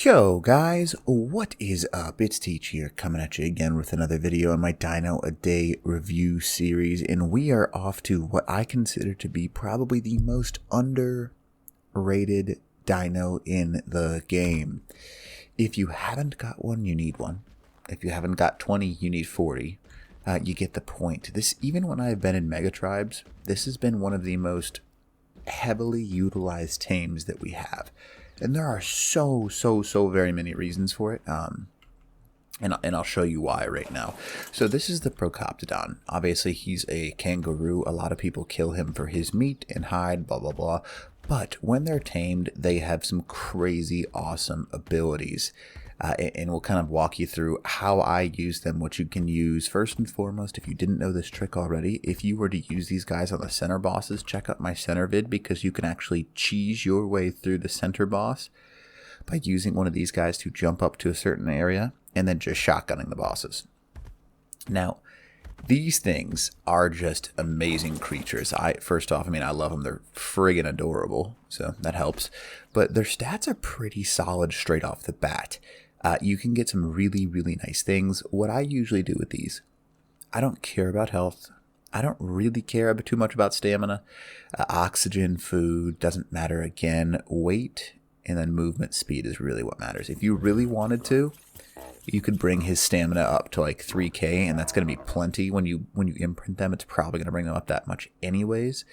Yo guys, what is up? It's Teach here, coming at you again with another video in my Dino a Day review series, and we are off to what I consider to be probably the most underrated dino in the game. If you haven't got one, you need one. If you haven't got 20, you need 40. You get the point. This, even when I've been in Mega Tribes, this has been one of the most heavily utilized tames that we have. And there are so very many reasons for it. And I'll show you why right now. So this is the Procoptodon. Obviously, he's a kangaroo. A lot of people kill him for his meat and hide, blah, blah, blah. But when they're tamed, they have some crazy awesome abilities. And we'll kind of walk you through how I use them, what you can use. First and foremost, if you didn't know this trick already, if you were to use these guys on the center bosses, check out my center vid, because you can actually cheese your way through the center boss by using one of these guys to jump up to a certain area and then just shotgunning the bosses. Now, these things are just amazing creatures. First off, I love them. They're friggin' adorable, so that helps. But their stats are pretty solid straight off the bat. You can get some really nice things. What I usually do with these, I don't care about health. I don't really care too much about stamina. Oxygen, food, doesn't matter again. Weight and then movement speed is really what matters. If you really wanted to, you could bring his stamina up to like 3k, and that's going to be plenty. When you imprint them, it's probably going to bring them up that much anyways.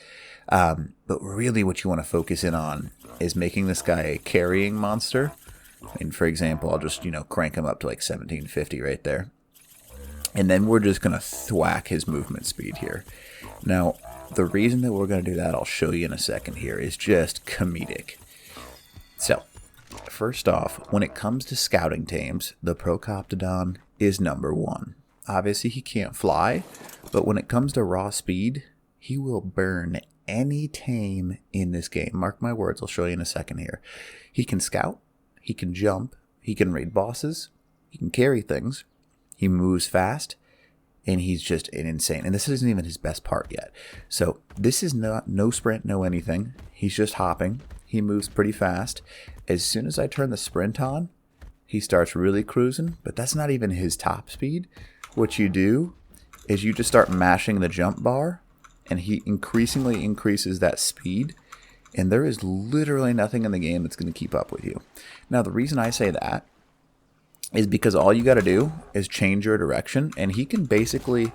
But really what you want to focus in on is making this guy a carrying monster. And for example, I'll just, crank him up to like 1750 right there. And then we're just going to thwack his movement speed here. Now, the reason that we're going to do that, I'll show you in a second here, is just comedic. So, first off, when it comes to scouting tames, the Procoptodon is #1. Obviously, he can't fly, but when it comes to raw speed, he will burn any tame in this game. Mark my words, I'll show you in a second here. He can scout, he can jump, he can raid bosses, he can carry things, he moves fast, and he's just an insane. And this isn't even his best part yet. So this is no sprint, no anything. He's just hopping. He moves pretty fast. As soon as I turn the sprint on, he starts really cruising, but that's not even his top speed. What you do is you just start mashing the jump bar, and he increasingly increases that speed, and there is literally nothing in the game that's going to keep up with you. Now, the reason I say that is because all you got to do is change your direction, and he can basically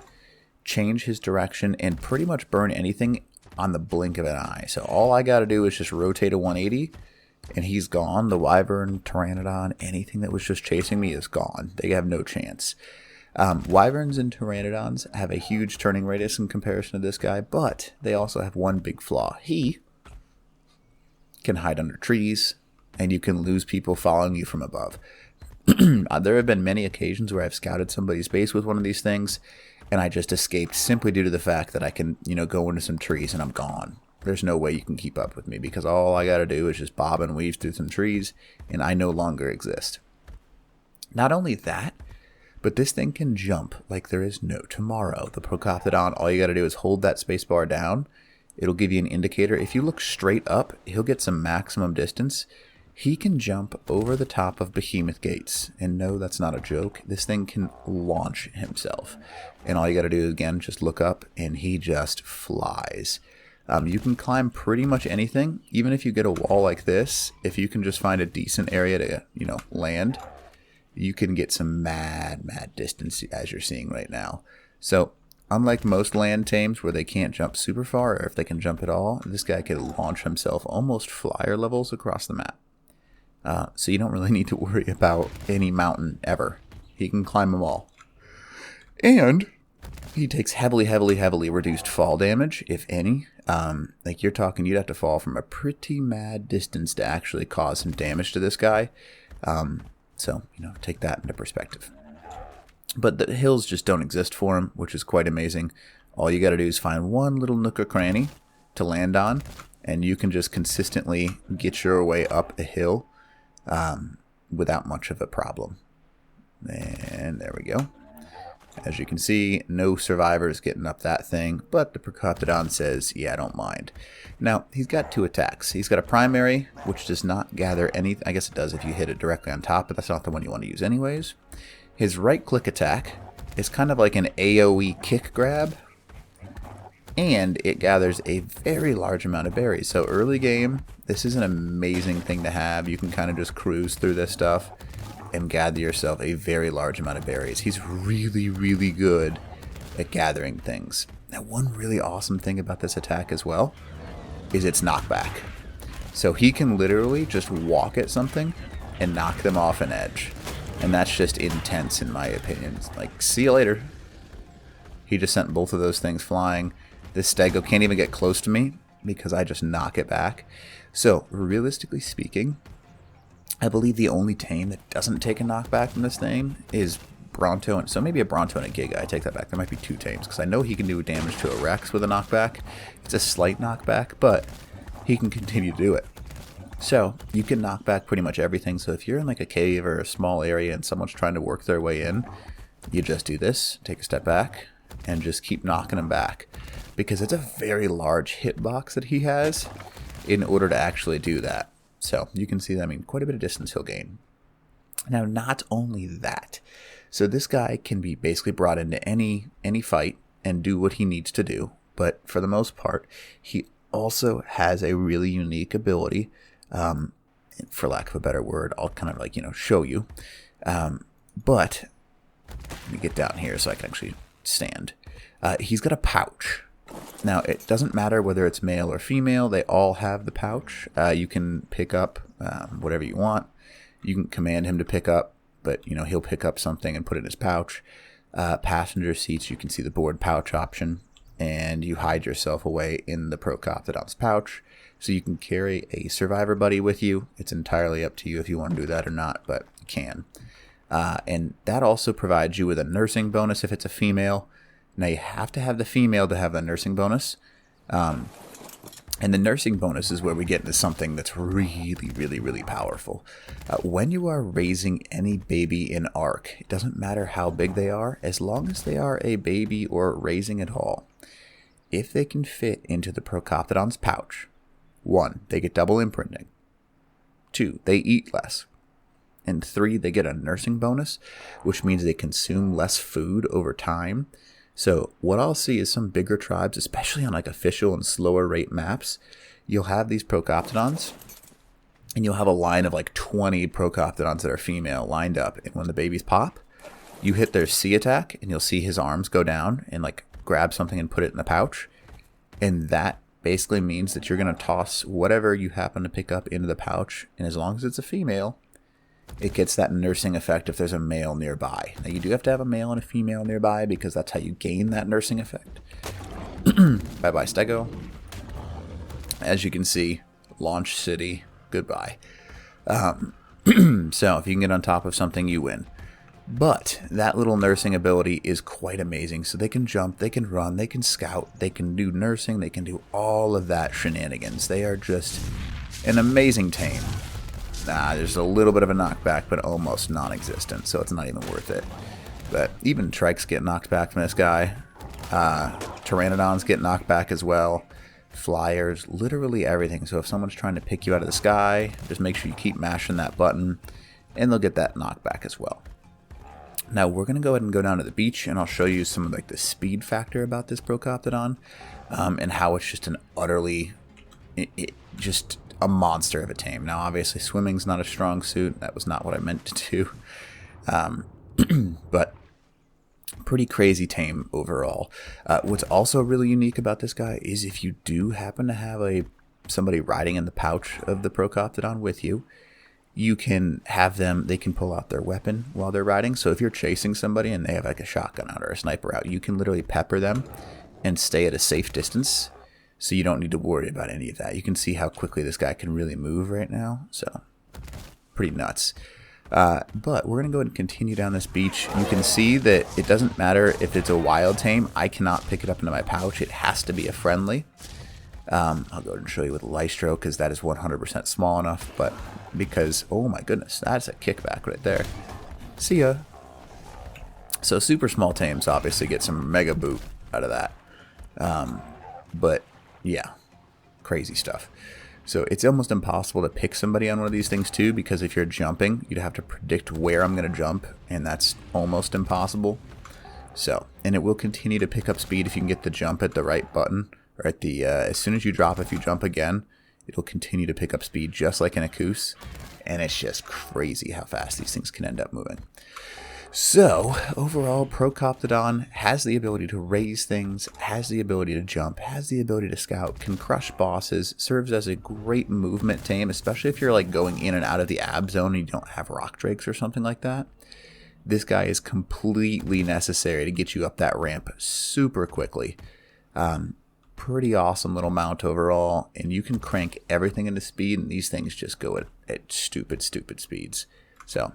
change his direction and pretty much burn anything on the blink of an eye. So all I got to do is just rotate a 180, and he's gone. The wyvern, pteranodon, anything that was just chasing me is gone. They have no chance. Wyverns and pteranodons have a huge turning radius in comparison to this guy, but they also have one big flaw. He can hide under trees, and you can lose people following you from above. There have been many occasions where I've scouted somebody's base with one of these things, and I just escaped simply due to the fact that I can, go into some trees and I'm gone. There's no way you can keep up with me, because all I got to do is just bob and weave through some trees, and I no longer exist. Not only that, but this thing can jump like there is no tomorrow. The Procoptodon, all you got to do is hold that spacebar down. It'll give you an indicator. If you look straight up, he'll get some maximum distance. He can jump over the top of behemoth gates. And no, that's not a joke. This thing can launch himself. And all you got to do is, again, just look up, and he just flies. You can climb pretty much anything. Even if you get a wall like this, if you can just find a decent area to, land, you can get some mad distance, as you're seeing right now. So, unlike most land tames where they can't jump super far, or if they can jump at all, this guy can launch himself almost flyer levels across the map. So you don't really need to worry about any mountain ever. He can climb them all. And he takes heavily reduced fall damage, if any. Like you're talking, you'd have to fall from a pretty mad distance to actually cause some damage to this guy. So, take that into perspective. But the hills just don't exist for him, which is quite amazing. All you got to do is find one little nook or cranny to land on, and you can just consistently get your way up a hill without much of a problem. And there we go. As you can see, no survivors getting up that thing, but the Procoptodon says, yeah, I don't mind. Now, he's got 2 attacks. He's got a primary, which does not gather anything. I guess it does if you hit it directly on top, but that's not the one you want to use anyways. His right-click attack is kind of like an AoE kick grab, and it gathers a very large amount of berries. So early game, this is an amazing thing to have. You can kind of just cruise through this stuff and gather yourself a very large amount of berries. He's really, really good at gathering things. Now, one really awesome thing about this attack as well is its knockback. So he can literally just walk at something and knock them off an edge. And that's just intense in my opinion. It's like, see you later. He just sent both of those things flying. This Stego can't even get close to me because I just knock it back. So, realistically speaking, I believe the only tame that doesn't take a knockback from this thing is Bronto. And so maybe a Bronto and a Giga. I take that back. There might be 2 tames because I know he can do damage to a Rex with a knockback. It's a slight knockback, but he can continue to do it. So you can knock back pretty much everything. So if you're in like a cave or a small area and someone's trying to work their way in, you just do this, take a step back, and just keep knocking them back. Because it's a very large hitbox that he has in order to actually do that. So you can see that, I mean, quite a bit of distance he'll gain. Now, not only that, so this guy can be basically brought into any fight and do what he needs to do. But for the most part, he also has a really unique ability, for lack of a better word. I'll kind of like, show you. But let me get down here so I can actually stand. He's got a pouch. Now, it doesn't matter whether it's male or female. They all have the pouch. You can pick up whatever you want. You can command him to pick up, but, he'll pick up something and put it in his pouch. Passenger seats, you can see the board pouch option, and you hide yourself away in the Procoptodon's pouch. So you can carry a survivor buddy with you. It's entirely up to you if you want to do that or not, but you can. And that also provides you with a nursing bonus if it's a female. Now, you have to have the female to have the nursing bonus. And the nursing bonus is where we get into something that's really, really, really powerful. When you are raising any baby in ARK, it doesn't matter how big they are, as long as they are a baby or raising at all. If they can fit into the Procoptodon's pouch, 1, they get double imprinting. 2, they eat less. And 3, they get a nursing bonus, which means they consume less food over time. So what I'll see is some bigger tribes, especially on like official and slower rate maps, you'll have these Procoptodons, and you'll have a line of like 20 Procoptodons that are female lined up. And when the babies pop, you hit their C attack, and you'll see his arms go down and like grab something and put it in the pouch. And that basically means that you're going to toss whatever you happen to pick up into the pouch. And as long as it's a female, it gets that nursing effect if there's a male nearby. Now, you do have to have a male and a female nearby because that's how you gain that nursing effect. Bye-bye, Stego. As you can see, Launch City, goodbye. So if you can get on top of something, you win. But that little nursing ability is quite amazing. So they can jump, they can run, they can scout, they can do nursing, they can do all of that shenanigans. They are just an amazing tame. There's a little bit of a knockback, but almost non-existent, so it's not even worth it. But even Trikes get knocked back from this guy. Pteranodons get knocked back as well. Flyers, literally everything. So if someone's trying to pick you out of the sky, just make sure you keep mashing that button, and they'll get that knockback as well. Now we're going to go ahead and go down to the beach, and I'll show you some of like the speed factor about this Procoptodon, and how it's just an utterly, just a monster of a tame. Now obviously swimming's not a strong suit. That was not what I meant to do. But pretty crazy tame overall. What's also really unique about this guy is if you do happen to have somebody riding in the pouch of the Procoptodon with you, you can have them, they can pull out their weapon while they're riding. So if you're chasing somebody and they have like a shotgun out or a sniper out, you can literally pepper them and stay at a safe distance. So you don't need to worry about any of that. You can see how quickly this guy can really move right now. So pretty nuts. But we're going to go ahead and continue down this beach. You can see that it doesn't matter if it's a wild tame. I cannot pick it up into my pouch. It has to be a friendly. I'll go ahead and show you with Lystro because that is 100% small enough. But because, oh my goodness, that's a kickback right there. See ya. So super small tames obviously get some mega boot out of that. But yeah, crazy stuff. So it's almost impossible to pick somebody on one of these things too, because if you're jumping, you'd have to predict where I'm going to jump, and that's almost impossible. So, and it will continue to pick up speed if you can get the jump at the right button, or at the, as soon as you drop, if you jump again, it'll continue to pick up speed just like an Acus, and it's just crazy how fast these things can end up moving. So, overall, Procoptodon has the ability to raise things, has the ability to jump, has the ability to scout, can crush bosses, serves as a great movement tame, especially if you're like going in and out of the ab zone and you don't have rock drakes or something like that. This guy is completely necessary to get you up that ramp super quickly. Pretty awesome little mount overall, and you can crank everything into speed, and these things just go at stupid speeds. So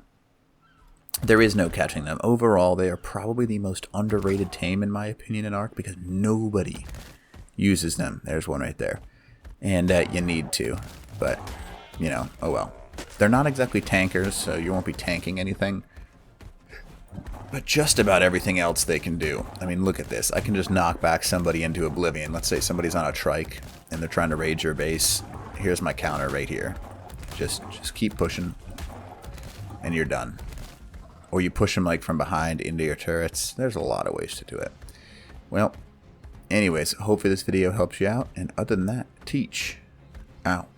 there is no catching them. Overall, they are probably the most underrated tame, in my opinion, in Ark, because nobody uses them. There's one right there. And you need to, but, you know, oh well. They're not exactly tankers, so you won't be tanking anything. But just about everything else they can do. I mean, look at this. I can just knock back somebody into oblivion. Let's say somebody's on a trike, and they're trying to raid your base. Here's my counter right here. Just keep pushing, and you're done. Or you push them like from behind into your turrets. There's a lot of ways to do it. Well, anyways, hopefully this video helps you out. And other than that, teach out.